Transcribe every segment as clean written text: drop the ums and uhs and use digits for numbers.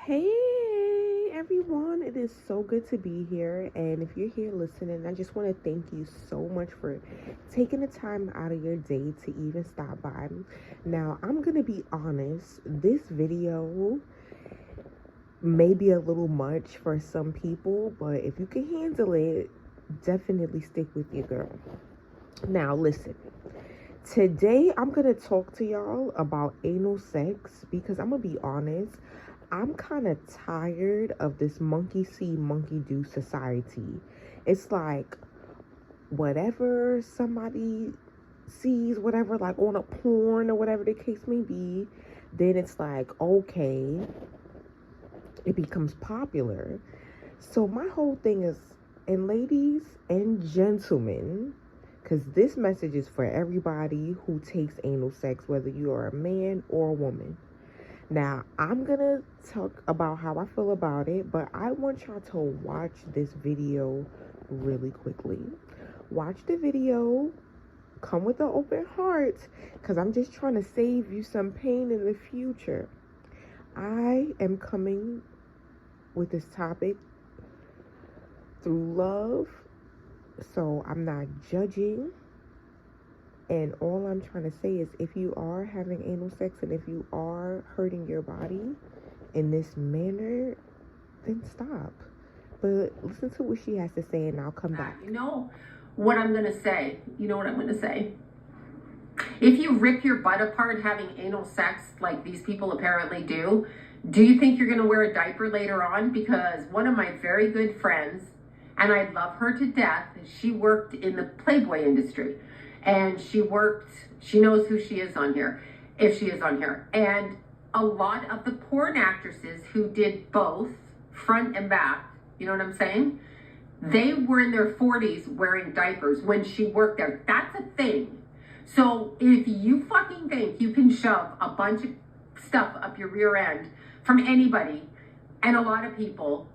Hey everyone, it is so good to be here. And if you're here listening, I just want to thank you so much for taking the time out of your day to even stop by. Now, I'm going to be honest, this video may be a little much for some people, but if you can handle it, definitely stick with your girl. Now, listen. Today, I'm going to talk to y'all about anal sex because I'm going to be honest. I'm kind of tired of this monkey see, monkey do society. It's like whatever somebody sees, whatever, like on a porn or whatever the case may be, then it's like, okay, it becomes popular. So, my whole thing is, and ladies and gentlemen, because this message is for everybody who takes anal sex, whether you are a man or a woman. Now, I'm gonna talk about how I feel about it, but I want y'all to watch this video really quickly. Watch the video, come with an open heart, because I'm just trying to save you some pain in the future. I am coming with this topic through love, so I'm not judging. And all I'm trying to say is if you are having anal sex and if you are hurting your body in this manner, then stop. But listen to what she has to say and I'll come back. You know what I'm going to say? You know what I'm going to say? If you rip your butt apart having anal sex like these people apparently do you think you're going to wear a diaper later on? Because one of my very good friends, and I love her to death, she worked in the Playboy industry. And she knows who she is on here, if she is on here. And a lot of the porn actresses who did both, front and back, you know what I'm saying? They were in their 40s wearing diapers when she worked there. That's a thing. So if you fucking think you can shove a bunch of stuff up your rear end from anybody and a lot of people,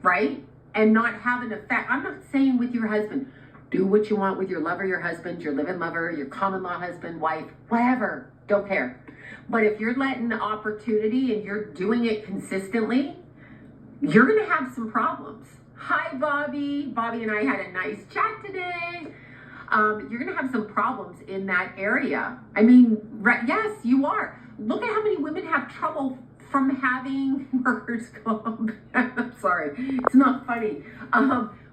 right? And not have an effect. I'm not saying with your husband. Do what you want with your lover, your husband, your live-in lover, your common law husband, wife, whatever. Don't care. But if you're letting the opportunity and you're doing it consistently, you're going to have some problems. Hi, Bobby. Bobby and I had a nice chat today. You're going to have some problems in that area. I mean, yes, you are. Look at how many women have trouble from having workers' comp. I'm sorry. It's not funny.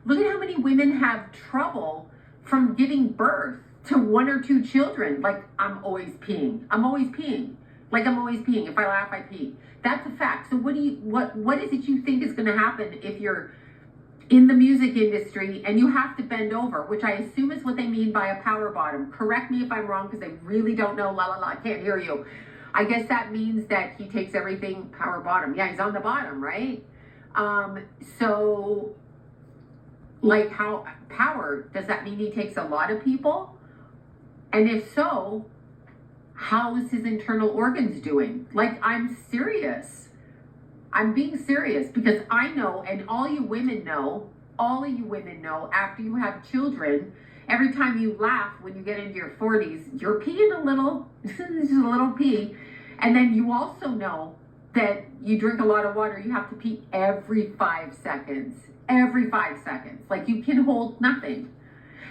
Look at how many women have trouble from giving birth to one or two children. Like, I'm always peeing. I'm always peeing. Like, I'm always peeing. If I laugh, I pee. That's a fact. So what is it you think is going to happen if you're in the music industry and you have to bend over, which I assume is what they mean by a power bottom. Correct me if I'm wrong, because I really don't know. I can't hear you. I guess that means that he takes everything power bottom. Yeah, he's on the bottom, right? So like, how power, does that mean he takes a lot of people? And if so, how is his internal organs doing? Like, I'm serious. I'm being serious, because I know, and all of you women know, after you have children, every time you laugh when you get into your 40s, you're peeing a little, just a little pee. And then you also know that you drink a lot of water, you have to pee every 5 seconds. Every 5 seconds. Like, you can hold nothing.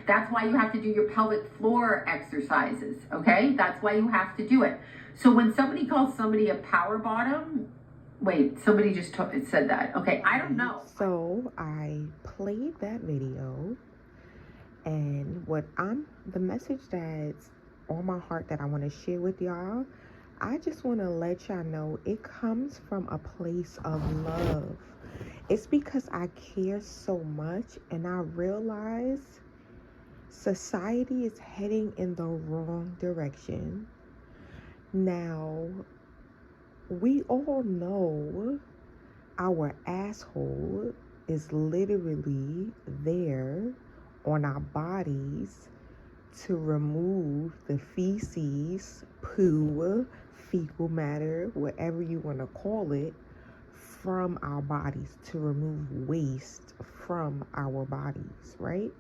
That's why you have to do your pelvic floor exercises, okay? That's why you have to do it. So when somebody calls somebody a power bottom, wait, somebody just said that. Okay, I don't know. So I played that video, and the message that's on my heart that I want to share with y'all, I just want to let y'all know it comes from a place of love. It's because I care so much, and I realize society is heading in the wrong direction. Now, we all know our asshole is literally there on our bodies to remove the feces, poo, fecal matter, whatever you want to call it, from our bodies, to remove waste from our bodies, right?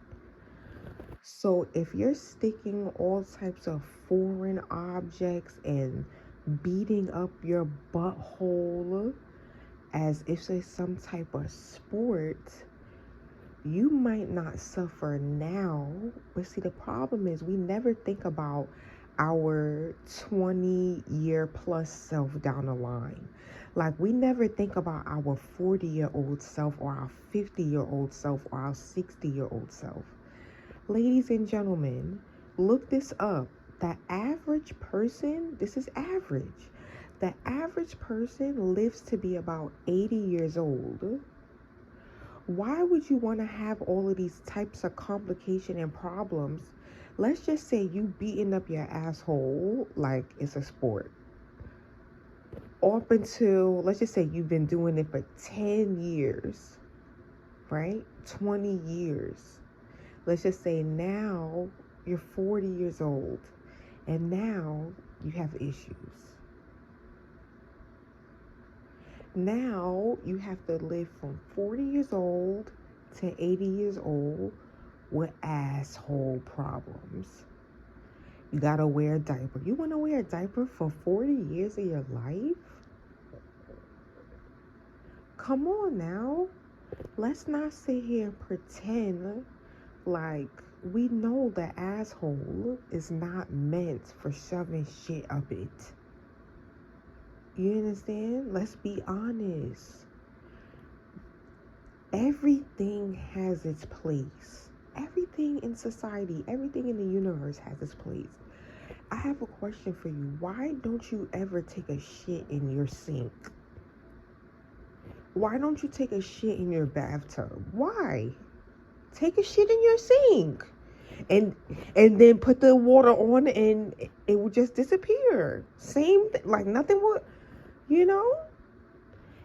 So if you're sticking all types of foreign objects and beating up your butthole as if it's some type of sport, you might not suffer now. But see, the problem is we never think about our 20-year plus self down the line. Like, we never think about our 40-year-old self or our 50-year-old self or our 60-year-old self. Ladies and gentlemen, look this up. The average person, this is average. The average person lives to be about 80 years old. Why would you want to have all of these types of complication and problems? Let's just say you beating up your asshole like it's a sport. Up until, let's just say you've been doing it for 10 years, right? 20 years. Let's just say now you're 40 years old and now you have issues. Now you have to live from 40 years old to 80 years old with asshole problems. You gotta wear a diaper. You wanna wear a diaper for 40 years of your life? Come on now. Let's not sit here and pretend like we know the asshole is not meant for shoving shit up it. You understand? Let's be honest. Everything has its place. Everything in society, everything in the universe has its place. I have a question for you. Why don't you ever take a shit in your sink? Why don't you take a shit in your bathtub? Why? Take a shit in your sink. And then put the water on and it will just disappear. Same thing. Like nothing would, you know?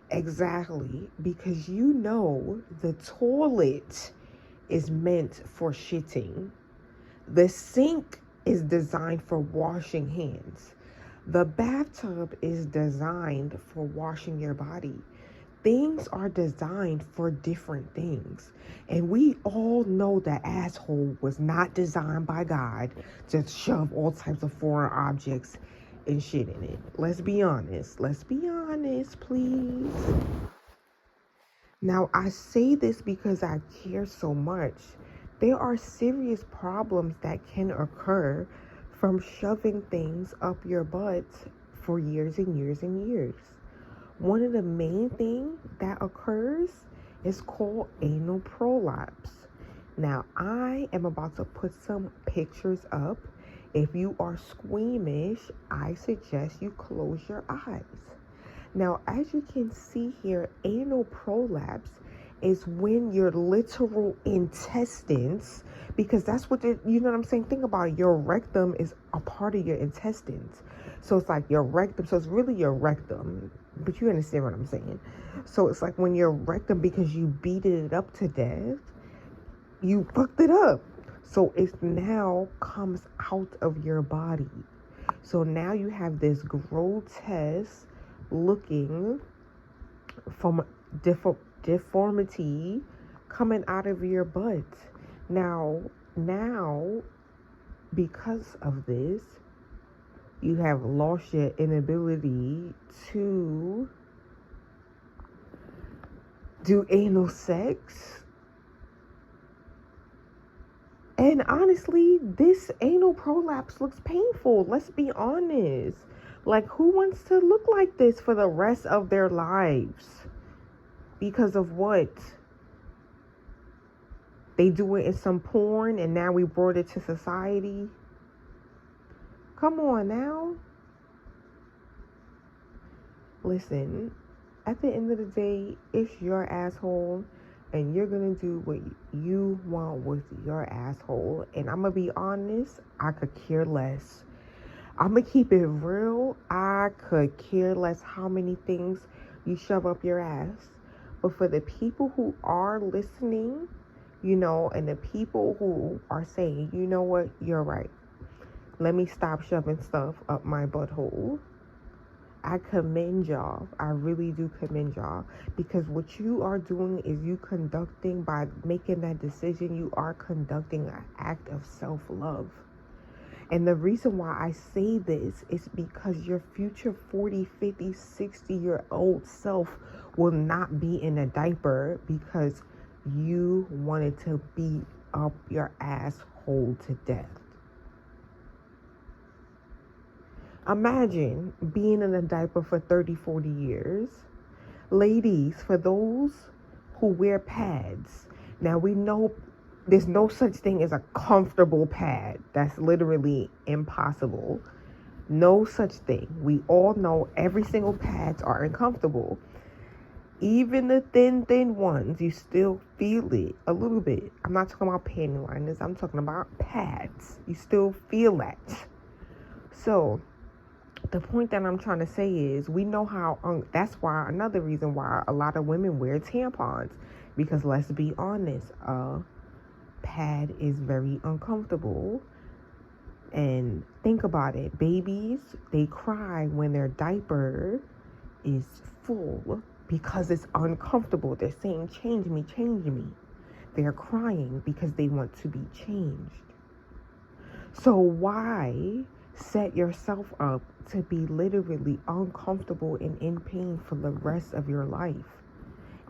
Exactly. Because you know the toilet is meant for shitting. The sink is designed for washing hands. The bathtub is designed for washing your body. Things are designed for different things. And we all know that asshole was not designed by God to shove all types of foreign objects and shit in it. Let's be honest. Let's be honest, please. Now, I say this because I care so much. There are serious problems that can occur from shoving things up your butt for years and years and years. One of the main things that occurs is called anal prolapse. Now, I am about to put some pictures up. If you are squeamish, I suggest you close your eyes. Now, as you can see here, anal prolapse is when your literal intestines, because that's what you know what I'm saying? Think about it. Your rectum is a part of your intestines. So it's like your rectum. So it's really your rectum. But you understand what I'm saying. So it's like when your rectum, because you beat it up to death, you fucked it up. So it now comes out of your body. So now you have this grotesque looking from deformity coming out of your butt. Now, because of this, you have lost your inability to do anal sex. And honestly, this anal prolapse looks painful. Let's be honest. Like, who wants to look like this for the rest of their lives? Because of what? They do it in some porn and now we brought it to society. Come on now. Listen, at the end of the day, it's your asshole and you're gonna do what you want with your asshole. And I'm gonna be honest, I could care less. I'm gonna keep it real. I could care less how many things you shove up your ass. But for the people who are listening, you know, and the people who are saying, you know what, you're right. Let me stop shoving stuff up my butthole. I commend y'all. I really do commend y'all. Because what you are doing is you conducting, by making that decision, you are conducting an act of self-love. And the reason why I say this is because your future 40, 50, 60-year-old self will not be in a diaper because you wanted to beat up your asshole to death. Imagine being in a diaper for 30, 40 years. Ladies, for those who wear pads, now we know there's no such thing as a comfortable pad. That's literally impossible. No such thing. We all know every single pads are uncomfortable. Even the thin ones, you still feel it a little bit. I'm not talking about panty liners. I'm talking about pads. You still feel that. So the point that I'm trying to say is we know how, that's why, another reason why a lot of women wear tampons. Because let's be honest, pad is very uncomfortable. And think about it. Babies, they cry when their diaper is full because it's uncomfortable. They're saying, change me, change me. They're crying because they want to be changed. So why set yourself up to be literally uncomfortable and in pain for the rest of your life?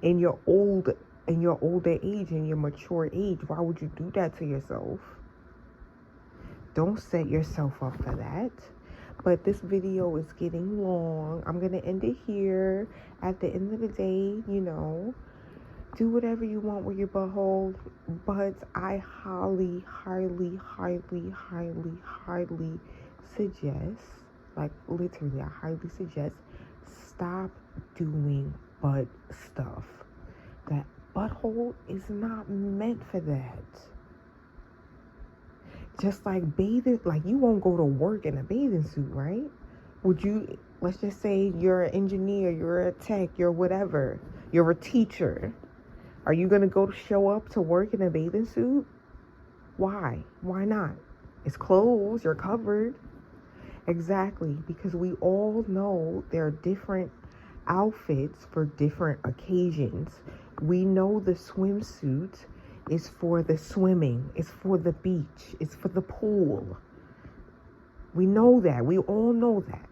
In your older age, in your mature age, why would you do that to yourself? Don't set yourself up for that. But this video is getting long. I'm going to end it here. At the end of the day, do whatever you want with your butthole. But I highly suggest, like literally, I highly suggest, stop doing butt stuff. That butthole is not meant for that. Just like bathing, like you won't go to work in a bathing suit, right? Would you, let's just say you're an engineer, you're a tech, you're whatever, you're a teacher. Are you going to go show up to work in a bathing suit? Why? Why not? It's clothes, you're covered. Exactly, because we all know there are different outfits for different occasions. We know the swimsuit is for the swimming, it's for the beach, it's for the pool. We know that. We all know that.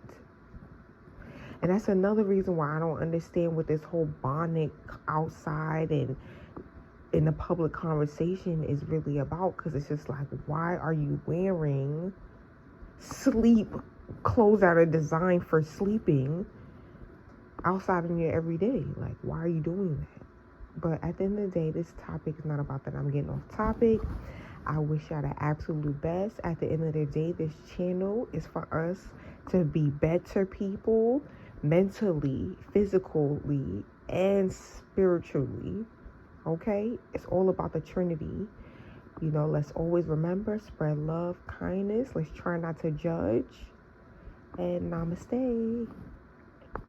And that's another reason why I don't understand what this whole bonnet outside and in the public conversation is really about. Because it's just like, why are you wearing sleep clothes that are designed for sleeping outside in your everyday? Like, why are you doing that? But at the end of the day, this topic is not about that. I'm getting off topic. I wish y'all the absolute best. At the end of the day, this channel is for us to be better people, mentally, physically, and spiritually. Okay? It's all about the Trinity. Let's always remember, spread love, kindness. Let's try not to judge. And namaste.